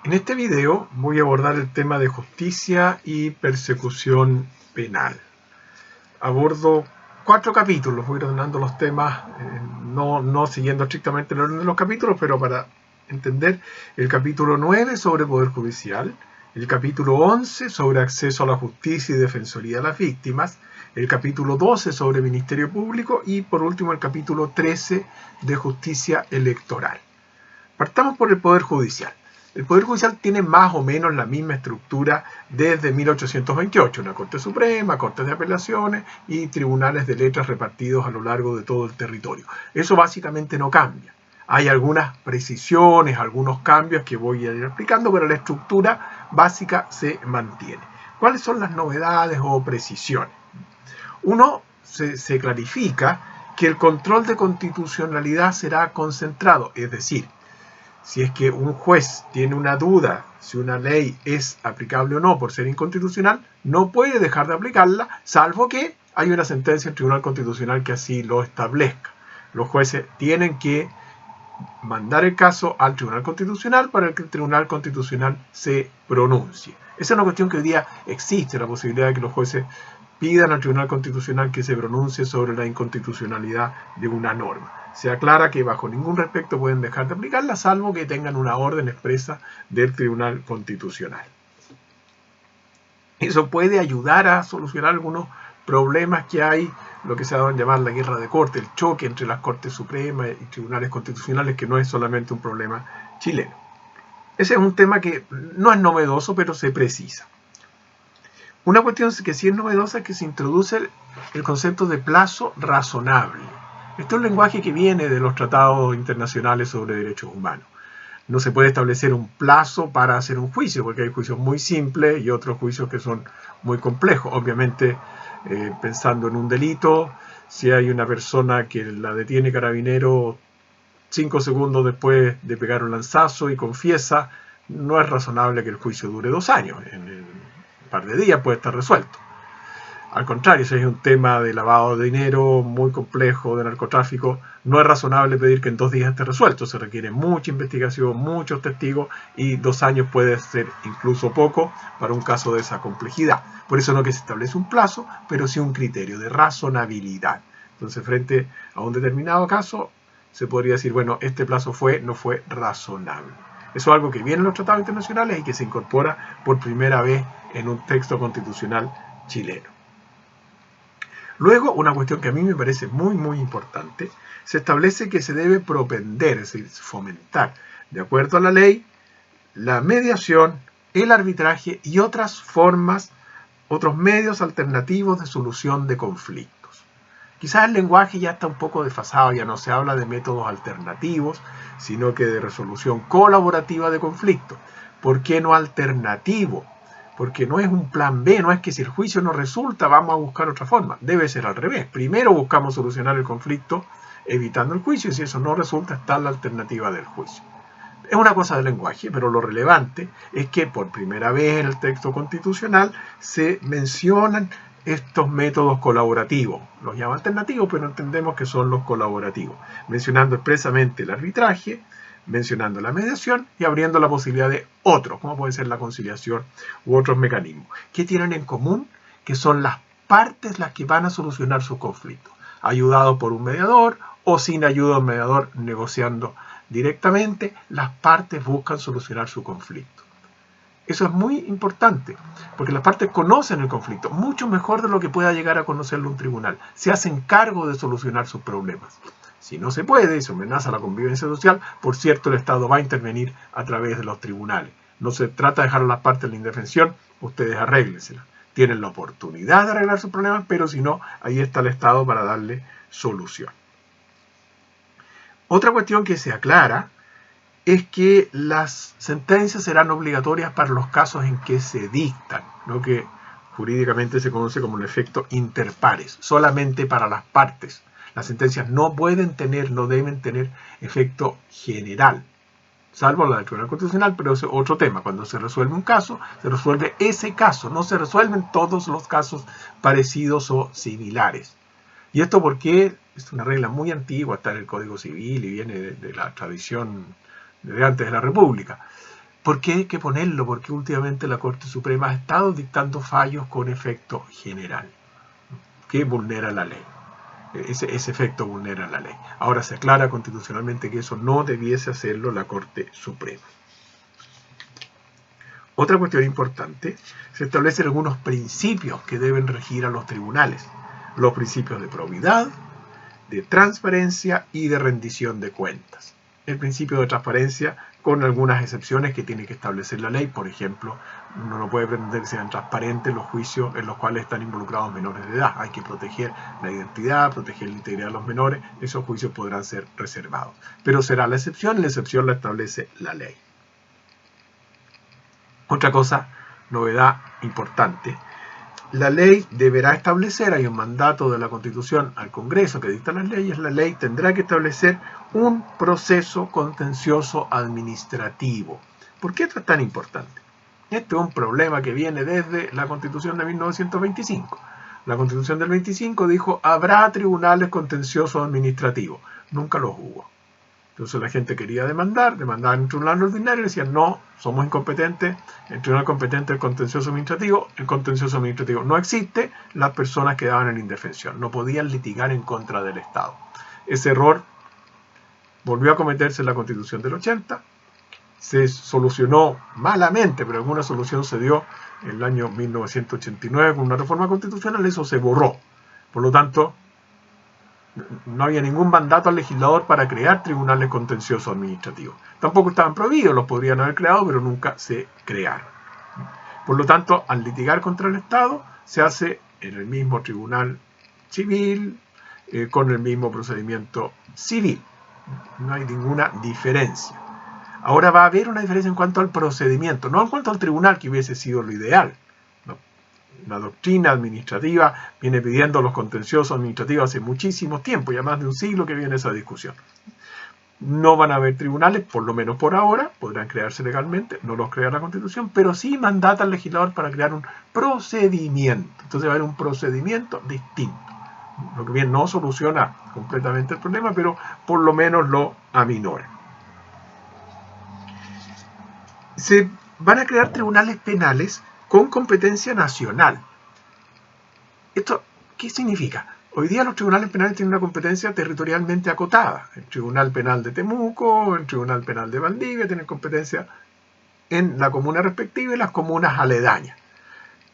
En este video voy a abordar el tema de justicia y persecución penal. Abordo 4 capítulos, voy ordenando los temas, no siguiendo estrictamente el orden de los capítulos, pero para entender el capítulo 9 sobre Poder Judicial, el capítulo 11 sobre acceso a la justicia y defensoría de las víctimas, el capítulo 12 sobre Ministerio Público y por último el capítulo 13 de justicia electoral. Partamos por el Poder Judicial. El Poder Judicial tiene más o menos la misma estructura desde 1828, una Corte Suprema, Cortes de Apelaciones y tribunales de letras repartidos a lo largo de todo el territorio. Eso básicamente no cambia. Hay algunas precisiones, algunos cambios que voy a ir explicando, pero la estructura básica se mantiene. ¿Cuáles son las novedades o precisiones? Uno, se clarifica que el control de constitucionalidad será concentrado, es decir, si es que un juez tiene una duda si una ley es aplicable o no por ser inconstitucional, no puede dejar de aplicarla, salvo que haya una sentencia del Tribunal Constitucional que así lo establezca. Los jueces tienen que mandar el caso al Tribunal Constitucional para que el Tribunal Constitucional se pronuncie. Esa es una cuestión que hoy día existe, la posibilidad de que los jueces pidan al Tribunal Constitucional que se pronuncie sobre la inconstitucionalidad de una norma. Se aclara que bajo ningún respecto pueden dejar de aplicarla, salvo que tengan una orden expresa del Tribunal Constitucional. Eso puede ayudar a solucionar algunos problemas que hay, lo que se ha dado en llamar la guerra de corte, el choque entre las Cortes Supremas y tribunales constitucionales, que no es solamente un problema chileno. Ese es un tema que no es novedoso, pero se precisa. Una cuestión que sí es novedosa es que se introduce el concepto de plazo razonable. Este es un lenguaje que viene de los tratados internacionales sobre derechos humanos. No se puede establecer un plazo para hacer un juicio, porque hay juicios muy simples y otros juicios que son muy complejos. Obviamente, pensando en un delito, si hay una persona que la detiene carabinero 5 segundos después de pegar un lanzazo y confiesa, no es razonable que el juicio dure 2 años. En un par de días puede estar resuelto. Al contrario, si es un tema de lavado de dinero muy complejo, de narcotráfico, no es razonable pedir que en 2 días esté resuelto. Se requiere mucha investigación, muchos testigos y 2 años puede ser incluso poco para un caso de esa complejidad. Por eso no que se establece un plazo, pero sí un criterio de razonabilidad. Entonces, frente a un determinado caso, se podría decir, bueno, este plazo no fue razonable. Eso es algo que viene en los tratados internacionales y que se incorpora por primera vez en un texto constitucional chileno. Luego, una cuestión que a mí me parece muy importante, se establece que se debe propender, es decir, fomentar, de acuerdo a la ley, la mediación, el arbitraje y otras formas, otros medios alternativos de solución de conflictos. Quizás el lenguaje ya está un poco desfasado, ya no se habla de métodos alternativos, sino que de resolución colaborativa de conflictos. ¿Por qué no alternativo? Porque no es un plan B, no es que si el juicio no resulta vamos a buscar otra forma. Debe ser al revés. Primero buscamos solucionar el conflicto evitando el juicio y si eso no resulta está la alternativa del juicio. Es una cosa de lenguaje, pero lo relevante es que por primera vez en el texto constitucional se mencionan estos métodos colaborativos. Los llama alternativos, pero entendemos que son los colaborativos. Mencionando expresamente el arbitraje, mencionando la mediación y abriendo la posibilidad de otros, como puede ser la conciliación u otros mecanismos. ¿Qué tienen en común? Que son las partes las que van a solucionar sus conflictos, ayudados por un mediador o sin ayuda de un mediador negociando directamente, las partes buscan solucionar su conflicto. Eso es muy importante, porque las partes conocen el conflicto mucho mejor de lo que pueda llegar a conocerlo un tribunal. Se hacen cargo de solucionar sus problemas. Si no se puede y se amenaza la convivencia social, por cierto, el Estado va a intervenir a través de los tribunales. No se trata de dejar a las partes en la indefensión, ustedes arréglensela. Tienen la oportunidad de arreglar sus problemas, pero si no, ahí está el Estado para darle solución. Otra cuestión que se aclara es que las sentencias serán obligatorias para los casos en que se dictan, lo que jurídicamente se conoce como el efecto inter pares, solamente para las partes. Las sentencias no deben tener efecto general, salvo la del Tribunal Constitucional, pero es otro tema. Cuando se resuelve un caso, se resuelve ese caso, no se resuelven todos los casos parecidos o similares. ¿Y esto porque es una regla muy antigua, está en el Código Civil y viene de la tradición de antes de la República? ¿Por qué hay que ponerlo? Porque últimamente la Corte Suprema ha estado dictando fallos con efecto general, que vulnera la ley. Ese efecto vulnera la ley. Ahora se aclara constitucionalmente que eso no debiese hacerlo la Corte Suprema. Otra cuestión importante, se establecen algunos principios que deben regir a los tribunales. Los principios de probidad, de transparencia y de rendición de cuentas. El principio de transparencia con algunas excepciones que tiene que establecer la ley. Por ejemplo, uno no puede pretender que sean transparentes los juicios en los cuales están involucrados menores de edad. Hay que proteger la identidad, proteger la integridad de los menores. Esos juicios podrán ser reservados. Pero será la excepción la establece la ley. Otra cosa, novedad importante. La ley deberá establecer, hay un mandato de la Constitución al Congreso que dicta las leyes, la ley tendrá que establecer un proceso contencioso administrativo. ¿Por qué esto es tan importante? Este es un problema que viene desde la Constitución de 1925. La Constitución del 25 dijo, habrá tribunales contenciosos administrativos. Nunca los hubo. Entonces la gente quería demandaban en un tribunal ordinario y decían, no, somos incompetentes, el tribunal competente es el contencioso administrativo no existe, las personas quedaban en indefensión, no podían litigar en contra del Estado. Ese error volvió a cometerse en la Constitución del 80, se solucionó malamente, pero alguna solución se dio en el año 1989 con una reforma constitucional, eso se borró. Por lo tanto, no había ningún mandato al legislador para crear tribunales contenciosos administrativos. Tampoco estaban prohibidos, los podrían haber creado, pero nunca se crearon. Por lo tanto, al litigar contra el Estado, se hace en el mismo tribunal civil, con el mismo procedimiento civil. No hay ninguna diferencia. Ahora va a haber una diferencia en cuanto al procedimiento, no en cuanto al tribunal, que hubiese sido lo ideal. La doctrina administrativa viene pidiendo los contenciosos administrativos hace muchísimo tiempo, ya más de un siglo que viene esa discusión. No van a haber tribunales, por lo menos por ahora, podrán crearse legalmente, no los crea la Constitución, pero sí mandata al legislador para crear un procedimiento. Entonces va a haber un procedimiento distinto. Lo que bien no soluciona completamente el problema, pero por lo menos lo aminora. Se van a crear tribunales penales con competencia nacional. ¿Esto qué significa? Hoy día los tribunales penales tienen una competencia territorialmente acotada. El Tribunal Penal de Temuco, el Tribunal Penal de Valdivia tienen competencia en la comuna respectiva y las comunas aledañas.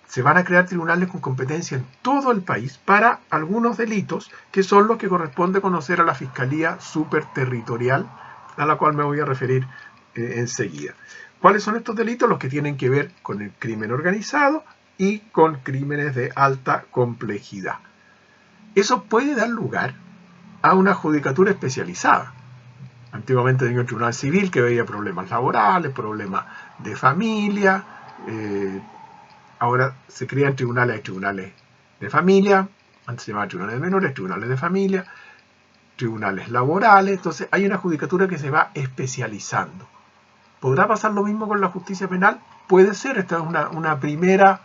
Se van a crear tribunales con competencia en todo el país para algunos delitos que son los que corresponde conocer a la Fiscalía Superterritorial, a la cual me voy a referir enseguida. ¿Cuáles son estos delitos? Los que tienen que ver con el crimen organizado y con crímenes de alta complejidad. Eso puede dar lugar a una judicatura especializada. Antiguamente tenía un tribunal civil que veía problemas laborales, problemas de familia. Ahora se crean tribunales, hay tribunales de familia, antes se llamaban tribunales de menores, tribunales de familia, tribunales laborales. Entonces hay una judicatura que se va especializando. ¿Podrá pasar lo mismo con la justicia penal? Puede ser, esta es una primera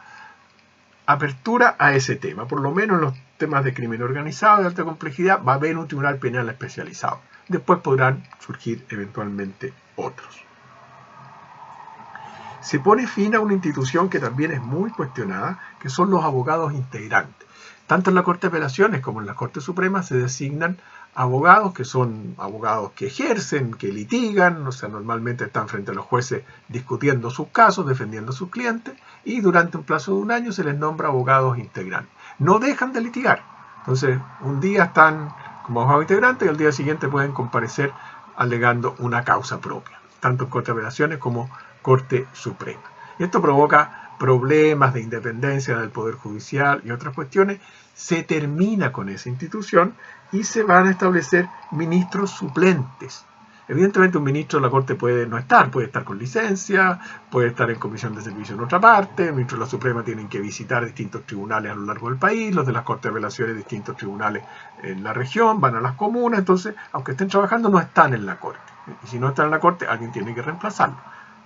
apertura a ese tema. Por lo menos en los temas de crimen organizado de alta complejidad va a haber un tribunal penal especializado. Después podrán surgir eventualmente otros. Se pone fin a una institución que también es muy cuestionada, que son los abogados integrantes. Tanto en la Corte de Apelaciones como en la Corte Suprema se designan abogados que son abogados que ejercen, que litigan, o sea, normalmente están frente a los jueces discutiendo sus casos, defendiendo a sus clientes, y durante un plazo de un año se les nombra abogados integrantes. No dejan de litigar. Entonces, un día están como abogados integrantes y al día siguiente pueden comparecer alegando una causa propia, tanto en Corte de Apelaciones como Corte Suprema. Esto provoca problemas de independencia del Poder Judicial y otras cuestiones. Se termina con esa institución y se van a establecer ministros suplentes. Evidentemente un ministro de la Corte puede no estar, puede estar con licencia, puede estar en comisión de servicio en otra parte, los ministros de la Suprema tienen que visitar distintos tribunales a lo largo del país, los de las Cortes de Apelaciones distintos tribunales en la región, van a las comunas, entonces aunque estén trabajando no están en la Corte. Y si no están en la Corte, alguien tiene que reemplazarlo.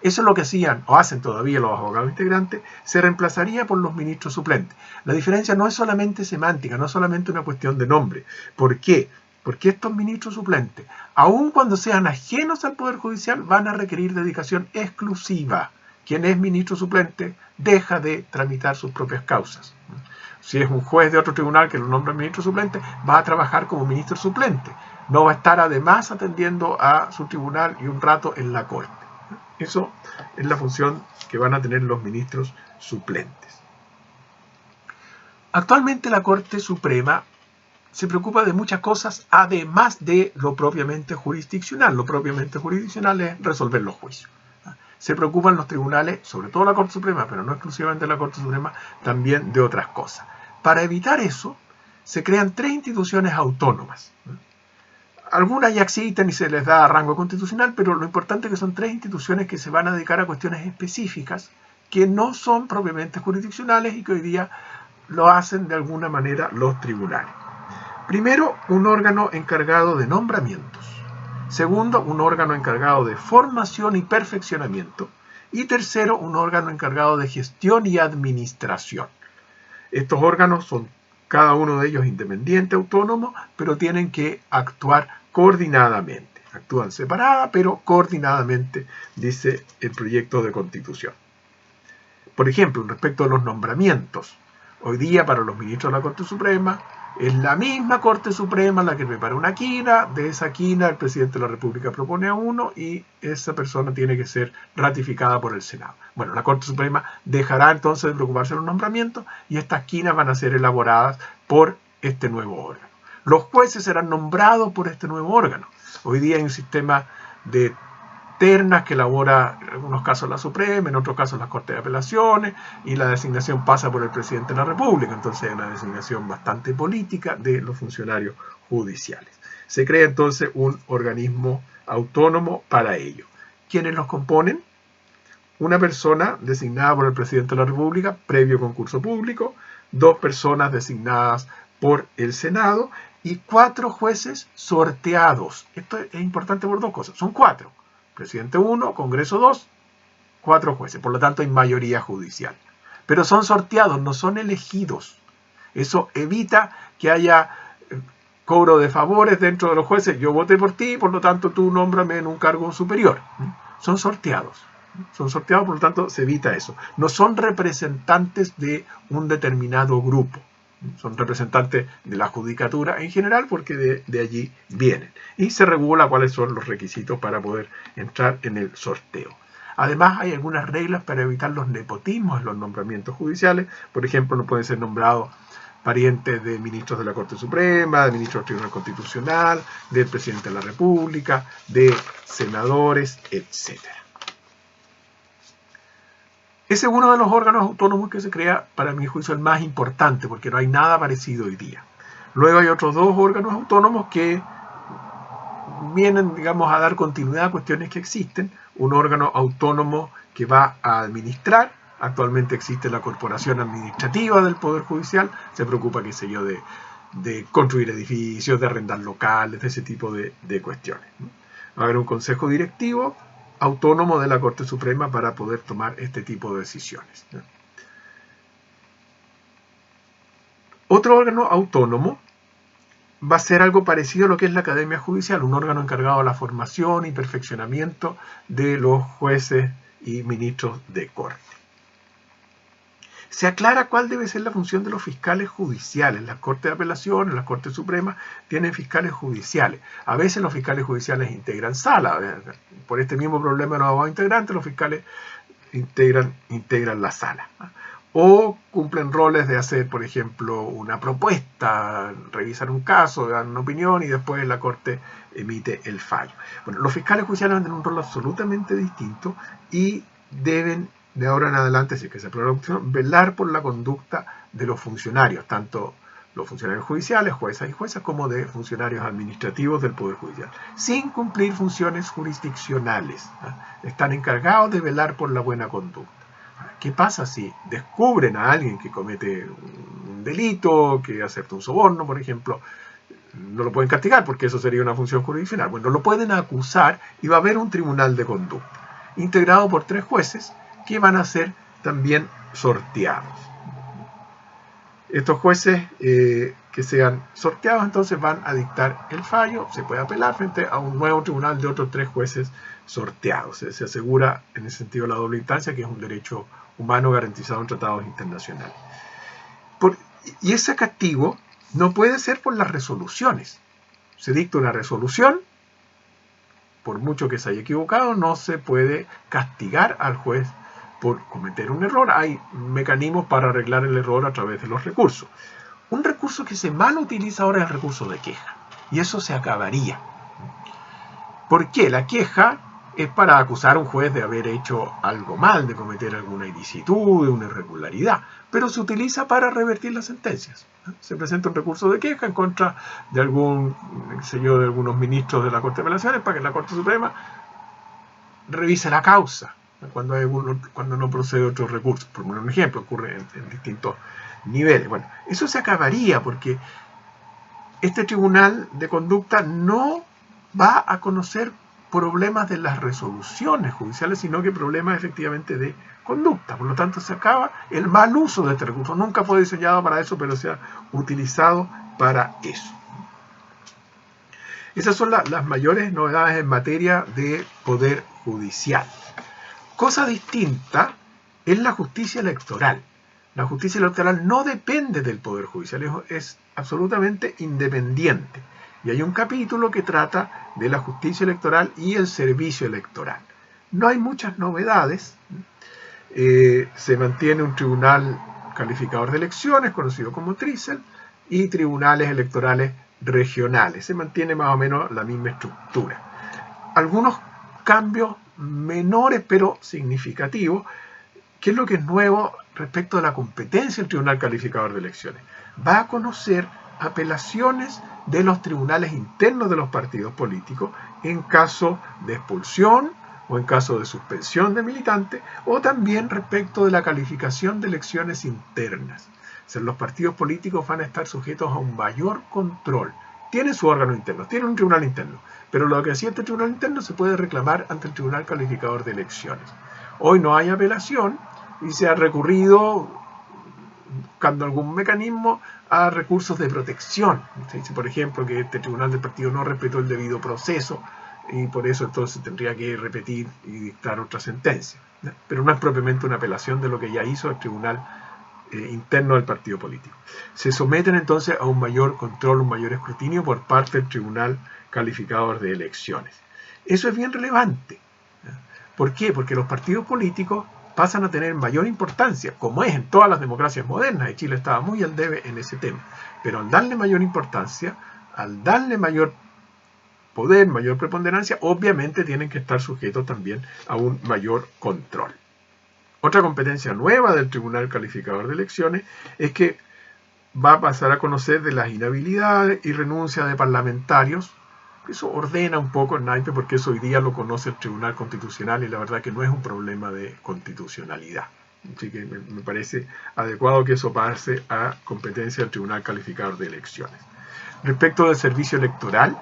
Eso es lo que hacían, o hacen todavía los abogados integrantes, se reemplazaría por los ministros suplentes. La diferencia no es solamente semántica, no es solamente una cuestión de nombre. ¿Por qué? Porque estos ministros suplentes, aun cuando sean ajenos al Poder Judicial, van a requerir dedicación exclusiva. Quien es ministro suplente deja de tramitar sus propias causas. Si es un juez de otro tribunal que lo nombra ministro suplente, va a trabajar como ministro suplente. No va a estar además atendiendo a su tribunal y un rato en la corte. Eso es la función que van a tener los ministros suplentes. Actualmente la Corte Suprema se preocupa de muchas cosas, además de lo propiamente jurisdiccional. Lo propiamente jurisdiccional es resolver los juicios. Se preocupan los tribunales, sobre todo la Corte Suprema, pero no exclusivamente la Corte Suprema, también de otras cosas. Para evitar eso, se crean 3 instituciones autónomas. Algunas ya existen y se les da rango constitucional, pero lo importante es que son 3 instituciones que se van a dedicar a cuestiones específicas que no son propiamente jurisdiccionales y que hoy día lo hacen de alguna manera los tribunales. Primero, un órgano encargado de nombramientos. Segundo, un órgano encargado de formación y perfeccionamiento. Y tercero, un órgano encargado de gestión y administración. Estos órganos son cada uno de ellos independiente, autónomo, pero tienen que actuar coordinadamente. Actúan separada, pero coordinadamente, dice el proyecto de Constitución. Por ejemplo, respecto a los nombramientos, hoy día para los ministros de la Corte Suprema, es la misma Corte Suprema la que prepara una quina. De esa quina el presidente de la República propone a uno y esa persona tiene que ser ratificada por el Senado. Bueno, la Corte Suprema dejará entonces de preocuparse de los nombramientos y estas quinas van a ser elaboradas por este nuevo órgano. Los jueces serán nombrados por este nuevo órgano. Hoy día hay un sistema de ternas que elabora en algunos casos la Suprema, en otros casos las Cortes de Apelaciones, y la designación pasa por el presidente de la República. Entonces hay una designación bastante política de los funcionarios judiciales. Se crea entonces un organismo autónomo para ello. ¿Quiénes los componen? Una persona designada por el presidente de la República previo concurso público, 2 personas designadas por el Senado y 4 jueces sorteados. Esto es importante por 2 cosas. Son 4. Presidente 1, Congreso 2, 4 jueces. Por lo tanto, hay mayoría judicial. Pero son sorteados, no son elegidos. Eso evita que haya cobro de favores dentro de los jueces. Yo voté por ti, por lo tanto, tú nómbrame en un cargo superior. Son sorteados. Son sorteados, por lo tanto, se evita eso. No son representantes de un determinado grupo. Son representantes de la judicatura en general porque de allí vienen. Y se regula cuáles son los requisitos para poder entrar en el sorteo. Además, hay algunas reglas para evitar los nepotismos en los nombramientos judiciales. Por ejemplo, no pueden ser nombrados parientes de ministros de la Corte Suprema, de ministros del Tribunal Constitucional, del presidente de la República, de senadores, etc. Ese es uno de los órganos autónomos que se crea, para mi juicio, el más importante, porque no hay nada parecido hoy día. Luego hay otros 2 órganos autónomos que vienen, digamos, a dar continuidad a cuestiones que existen. Un órgano autónomo que va a administrar. Actualmente existe la Corporación Administrativa del Poder Judicial. Se preocupa, qué sé yo, de construir edificios, de arrendar locales, de ese tipo de cuestiones. Va a haber un consejo directivo autónomo de la Corte Suprema para poder tomar este tipo de decisiones. Otro órgano autónomo va a ser algo parecido a lo que es la Academia Judicial, un órgano encargado de la formación y perfeccionamiento de los jueces y ministros de corte. Se aclara cuál debe ser la función de los fiscales judiciales. Las Cortes de Apelaciones, las Cortes Supremas tienen fiscales judiciales. A veces los fiscales judiciales integran sala. Por este mismo problema de los abogados integrantes, los fiscales integran la sala. O cumplen roles de hacer, por ejemplo, una propuesta, revisar un caso, dar una opinión y después la Corte emite el fallo. Bueno, los fiscales judiciales van a tener un rol absolutamente distinto y deben, de ahora en adelante, si es que se aprueba la opción, velar por la conducta de los funcionarios, tanto los funcionarios judiciales, juezas y juezas, como de funcionarios administrativos del Poder Judicial, sin cumplir funciones jurisdiccionales. Están encargados de velar por la buena conducta. ¿Qué pasa si descubren a alguien que comete un delito, que acepta un soborno, por ejemplo? No lo pueden castigar porque eso sería una función jurisdiccional. Bueno, lo pueden acusar y va a haber un tribunal de conducta, integrado por 3 jueces, que van a ser también sorteados. Estos jueces que sean sorteados entonces van a dictar el fallo, se puede apelar frente a un nuevo tribunal de otros 3 jueces sorteados. Se asegura en ese sentido la doble instancia, que es un derecho humano garantizado en tratados internacionales. Y ese castigo no puede ser por las resoluciones. Se dicta una resolución, por mucho que se haya equivocado, no se puede castigar al juez por cometer un error. Hay mecanismos para arreglar el error a través de los recursos. Un recurso que se mal utiliza ahora es el recurso de queja. Y eso se acabaría. ¿Por qué? La queja es para acusar a un juez de haber hecho algo mal, de cometer alguna ilicitud, de una irregularidad. Pero se utiliza para revertir las sentencias. Se presenta un recurso de queja en contra de de algunos ministros de la Corte de Apelaciones para que la Corte Suprema revise la causa cuando no procede otro recurso. Por un ejemplo, ocurre en distintos niveles. Bueno, eso se acabaría porque este tribunal de conducta no va a conocer problemas de las resoluciones judiciales, sino que problemas efectivamente de conducta. Por lo tanto, se acaba el mal uso de este recurso. Nunca fue diseñado para eso, pero se ha utilizado para eso. Esas son las mayores novedades en materia de poder judicial. Cosa distinta es la justicia electoral. La justicia electoral no depende del poder judicial, es absolutamente independiente. Y hay un capítulo que trata de la justicia electoral y el servicio electoral. No hay muchas novedades. Se mantiene un tribunal calificador de elecciones, conocido como TRICEL, y tribunales electorales regionales. Se mantiene más o menos la misma estructura. Algunos cambios menores pero significativos. ¿Qué es lo que es nuevo respecto a la competencia del Tribunal Calificador de Elecciones? Va a conocer apelaciones de los tribunales internos de los partidos políticos en caso de expulsión o en caso de suspensión de militantes, o también respecto de la calificación de elecciones internas. O sea, los partidos políticos van a estar sujetos a un mayor control. Tienen su órgano interno, tienen un tribunal interno, pero lo que hacía este tribunal interno se puede reclamar ante el Tribunal Calificador de Elecciones. Hoy no hay apelación y se ha recurrido, buscando algún mecanismo, a recursos de protección. Se dice, por ejemplo, que este tribunal del partido no respetó el debido proceso y por eso entonces tendría que repetir y dictar otra sentencia. Pero no es propiamente una apelación de lo que ya hizo el tribunal interno del partido político. Se someten entonces a un mayor control, un mayor escrutinio por parte del Tribunal Calificador de Elecciones. Eso es bien relevante. ¿Por qué? Porque los partidos políticos pasan a tener mayor importancia, como es en todas las democracias modernas, y Chile estaba muy al debe en ese tema. Pero al darle mayor importancia, al darle mayor poder, mayor preponderancia, obviamente tienen que estar sujetos también a un mayor control. Otra competencia nueva del Tribunal Calificador de Elecciones es que va a pasar a conocer de las inhabilidades y renuncia de parlamentarios. Eso ordena un poco el naipe porque eso hoy día lo conoce el Tribunal Constitucional y la verdad que no es un problema de constitucionalidad. Así que me parece adecuado que eso pase a competencia del Tribunal Calificador de Elecciones. Respecto del servicio electoral,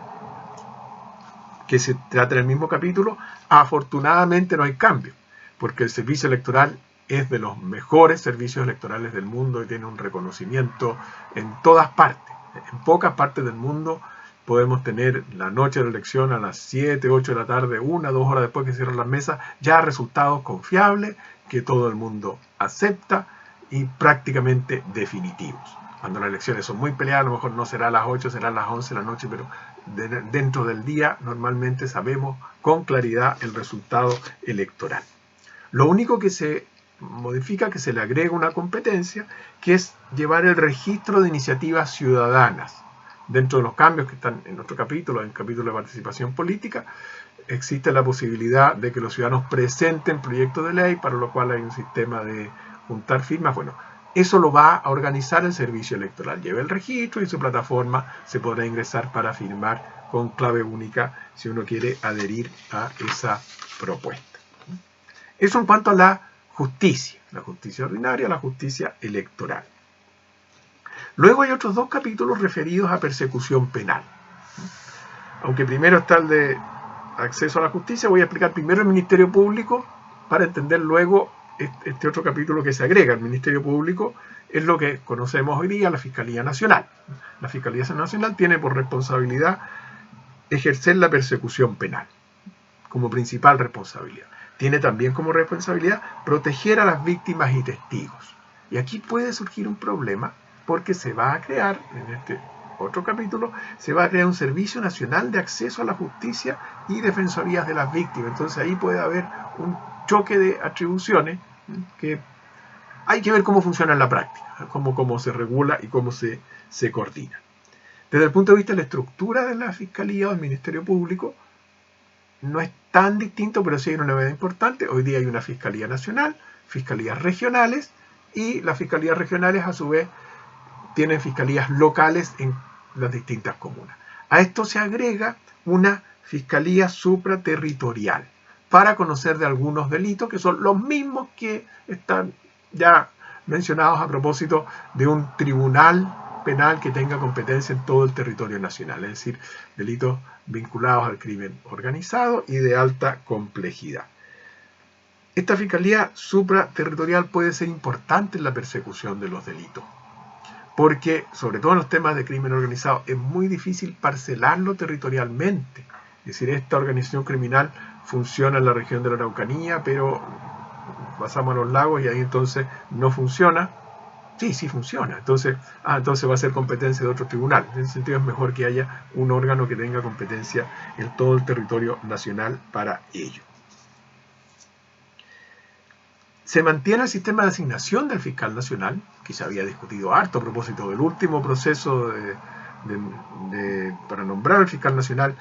que se trata en el mismo capítulo, afortunadamente no hay cambio, porque el servicio electoral es de los mejores servicios electorales del mundo y tiene un reconocimiento en todas partes. En pocas partes del mundo podemos tener la noche de la elección a las 7, 8 de la tarde, 1, 2 horas después que cierran las mesas, ya resultados confiables que todo el mundo acepta y prácticamente definitivos. Cuando las elecciones son muy peleadas, a lo mejor no será a las 8, será a las 11 de la noche, pero dentro del día normalmente sabemos con claridad el resultado electoral. Lo único que se modifica es que se le agrega una competencia, que es llevar el registro de iniciativas ciudadanas. Dentro de los cambios que están en otro capítulo, en el capítulo de participación política, existe la posibilidad de que los ciudadanos presenten proyectos de ley, para lo cual hay un sistema de juntar firmas. Bueno, eso lo va a organizar el servicio electoral. Lleva el registro y su plataforma se podrá ingresar para firmar con clave única si uno quiere adherir a esa propuesta. Eso en cuanto a la justicia ordinaria, la justicia electoral. Luego hay otros 2 capítulos referidos a persecución penal. Aunque primero está el de acceso a la justicia, voy a explicar primero el Ministerio Público para entender luego este otro capítulo que se agrega al Ministerio Público es lo que conocemos hoy día la Fiscalía Nacional. La Fiscalía Nacional tiene por responsabilidad ejercer la persecución penal como principal responsabilidad. Tiene también como responsabilidad proteger a las víctimas y testigos. Y aquí puede surgir un problema porque se va a crear, en este otro capítulo, se va a crear un Servicio Nacional de Acceso a la Justicia y Defensorías de las Víctimas. Entonces ahí puede haber un choque de atribuciones que hay que ver cómo funciona en la práctica, cómo se regula y cómo se coordina. Desde el punto de vista de la estructura de la Fiscalía o del Ministerio Público, no es tan distinto, pero sí hay una novedad importante. Hoy día hay una Fiscalía Nacional, fiscalías regionales, y las fiscalías regionales a su vez tienen fiscalías locales en las distintas comunas. A esto se agrega una Fiscalía Supraterritorial para conocer de algunos delitos que son los mismos que están ya mencionados a propósito de un tribunal penal que tenga competencia en todo el territorio nacional, es decir, delitos vinculados al crimen organizado y de alta complejidad. Esta fiscalía supraterritorial puede ser importante en la persecución de los delitos, porque, sobre todo en los temas de crimen organizado, es muy difícil parcelarlo territorialmente. Es decir, esta organización criminal funciona en la región de la Araucanía, pero pasamos a los lagos y ahí entonces no funciona. Sí funciona. Entonces va a ser competencia de otro tribunal. En ese sentido es mejor que haya un órgano que tenga competencia en todo el territorio nacional para ello. Se mantiene el sistema de asignación del fiscal nacional, que se había discutido harto a propósito del último proceso para nombrar al fiscal nacional,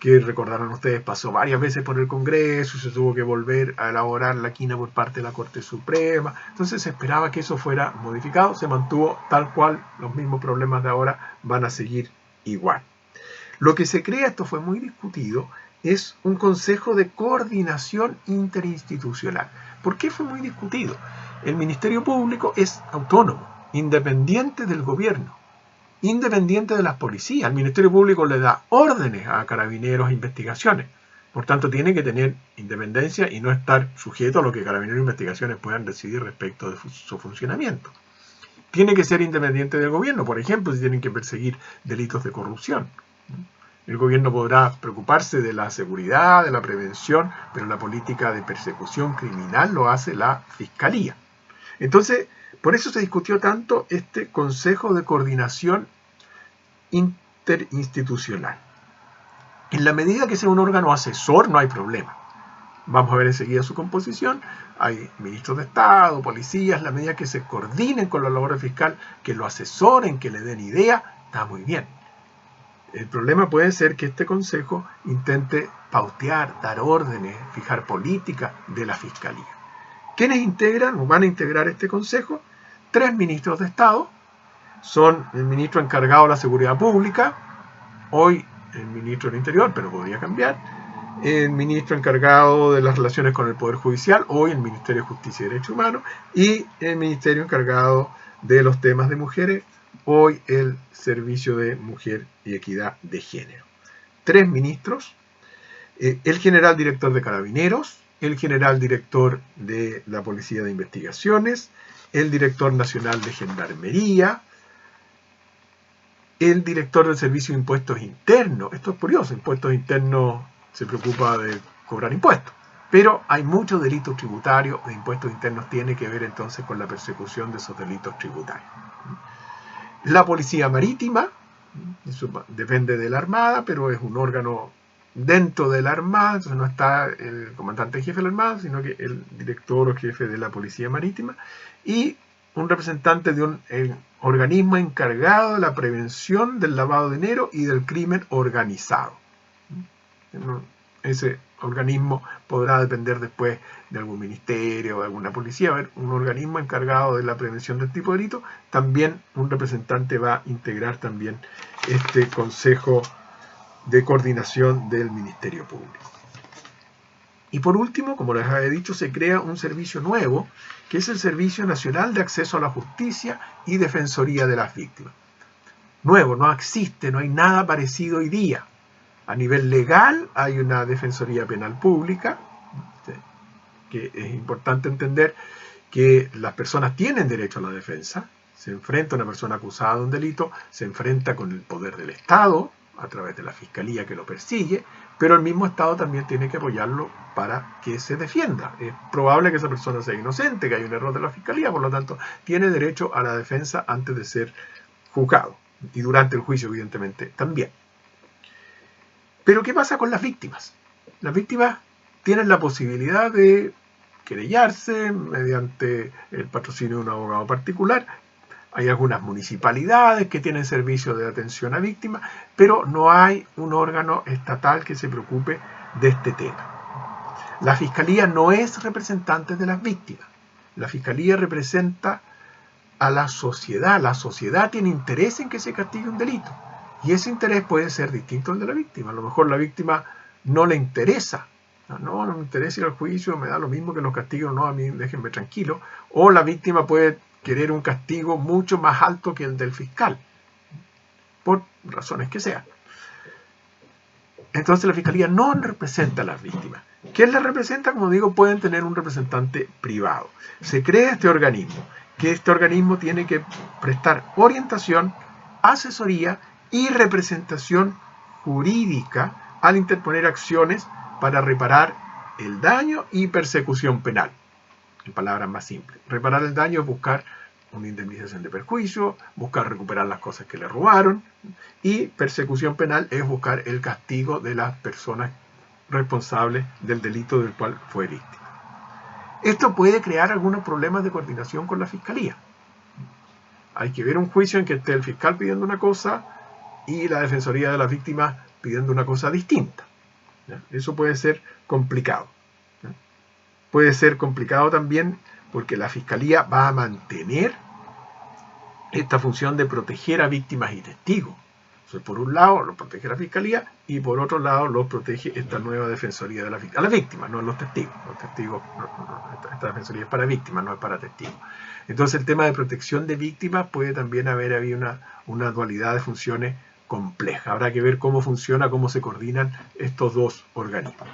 que recordarán ustedes pasó varias veces por el Congreso y se tuvo que volver a elaborar la quina por parte de la Corte Suprema. Entonces se esperaba que eso fuera modificado, se mantuvo tal cual, los mismos problemas de ahora van a seguir igual. Lo que se crea, esto fue muy discutido, es un Consejo de Coordinación Interinstitucional. ¿Por qué fue muy discutido? El Ministerio Público es autónomo, independiente del gobierno, independiente de las policías. El Ministerio Público le da órdenes a carabineros e investigaciones. Por tanto, tiene que tener independencia y no estar sujeto a lo que carabineros e investigaciones puedan decidir respecto de su funcionamiento. Tiene que ser independiente del gobierno, por ejemplo, si tienen que perseguir delitos de corrupción. El gobierno podrá preocuparse de la seguridad, de la prevención, pero la política de persecución criminal lo hace la Fiscalía. Entonces, por eso se discutió tanto este Consejo de Coordinación Interinstitucional. En la medida que sea un órgano asesor, no hay problema. Vamos a ver enseguida su composición. Hay ministros de Estado, policías, la medida que se coordinen con la labor fiscal, que lo asesoren, que le den idea, está muy bien. El problema puede ser que este consejo intente pautear, dar órdenes, fijar política de la Fiscalía. ¿Quiénes integran o van a integrar este consejo? 3 ministros de Estado. Son el ministro encargado de la Seguridad Pública, hoy el ministro del Interior, pero podría cambiar. El ministro encargado de las relaciones con el Poder Judicial, hoy el Ministerio de Justicia y Derechos Humanos. Y el ministerio encargado de los temas de mujeres, hoy el Servicio de Mujer y Equidad de Género. 3 ministros, el general director de Carabineros, el general director de la Policía de Investigaciones, el director nacional de Gendarmería, el director del Servicio de Impuestos Internos. Esto es curioso, Impuestos Internos se preocupa de cobrar impuestos, pero hay muchos delitos tributarios de impuestos internos, tiene que ver entonces con la persecución de esos delitos tributarios. La Policía Marítima, eso depende de la Armada, pero es un órgano dentro de la Armada, entonces no está el comandante jefe de la Armada, sino que el director o jefe de la Policía Marítima, y un representante de un organismo encargado de la prevención del lavado de dinero y del crimen organizado. Ese organismo podrá depender después de algún ministerio o de alguna policía, un organismo encargado de la prevención del tipo de delito. También un representante va a integrar también este Consejo de Coordinación del Ministerio Público. Y por último, como les había dicho, se crea un servicio nuevo, que es el Servicio Nacional de Acceso a la Justicia y Defensoría de las Víctimas. Nuevo, no existe, no hay nada parecido hoy día. A nivel legal hay una Defensoría Penal Pública, que es importante entender que las personas tienen derecho a la defensa. Se enfrenta a una persona acusada de un delito, se enfrenta con el poder del Estado, a través de la Fiscalía que lo persigue, pero el mismo Estado también tiene que apoyarlo para que se defienda. Es probable que esa persona sea inocente, que hay un error de la Fiscalía, por lo tanto, tiene derecho a la defensa antes de ser juzgado. Y durante el juicio, evidentemente, también. Pero, ¿qué pasa con las víctimas? Las víctimas tienen la posibilidad de querellarse mediante el patrocinio de un abogado particular. Hay algunas municipalidades que tienen servicios de atención a víctimas, pero no hay un órgano estatal que se preocupe de este tema. La Fiscalía no es representante de las víctimas. La Fiscalía representa a la sociedad. La sociedad tiene interés en que se castigue un delito. Y ese interés puede ser distinto al de la víctima. A lo mejor la víctima no le interesa. No me interesa ir al juicio, me da lo mismo que los castiguen o no, a mí déjenme tranquilo. O la víctima puede querer un castigo mucho más alto que el del fiscal, por razones que sean. Entonces la Fiscalía no representa a las víctimas. ¿Quién las representa? Como digo, pueden tener un representante privado. Se crea este organismo, que este organismo tiene que prestar orientación, asesoría y representación jurídica al interponer acciones para reparar el daño y persecución penal. En palabras más simples. Reparar el daño es buscar una indemnización de perjuicio, buscar recuperar las cosas que le robaron, y persecución penal es buscar el castigo de las personas responsables del delito del cual fue víctima. Esto puede crear algunos problemas de coordinación con la Fiscalía. Hay que ver un juicio en que esté el fiscal pidiendo una cosa y la Defensoría de las Víctimas pidiendo una cosa distinta. Eso puede ser complicado. Puede ser complicado también porque la Fiscalía va a mantener esta función de proteger a víctimas y testigos. Entonces, por un lado, lo protege la Fiscalía y por otro lado, lo protege esta nueva Defensoría de la Víctima. A las víctimas, no a los testigos. Los testigos, esta Defensoría es para víctimas, no es para testigos. Entonces, el tema de protección de víctimas puede también haber una dualidad de funciones compleja. Habrá que ver cómo funciona, cómo se coordinan estos dos organismos.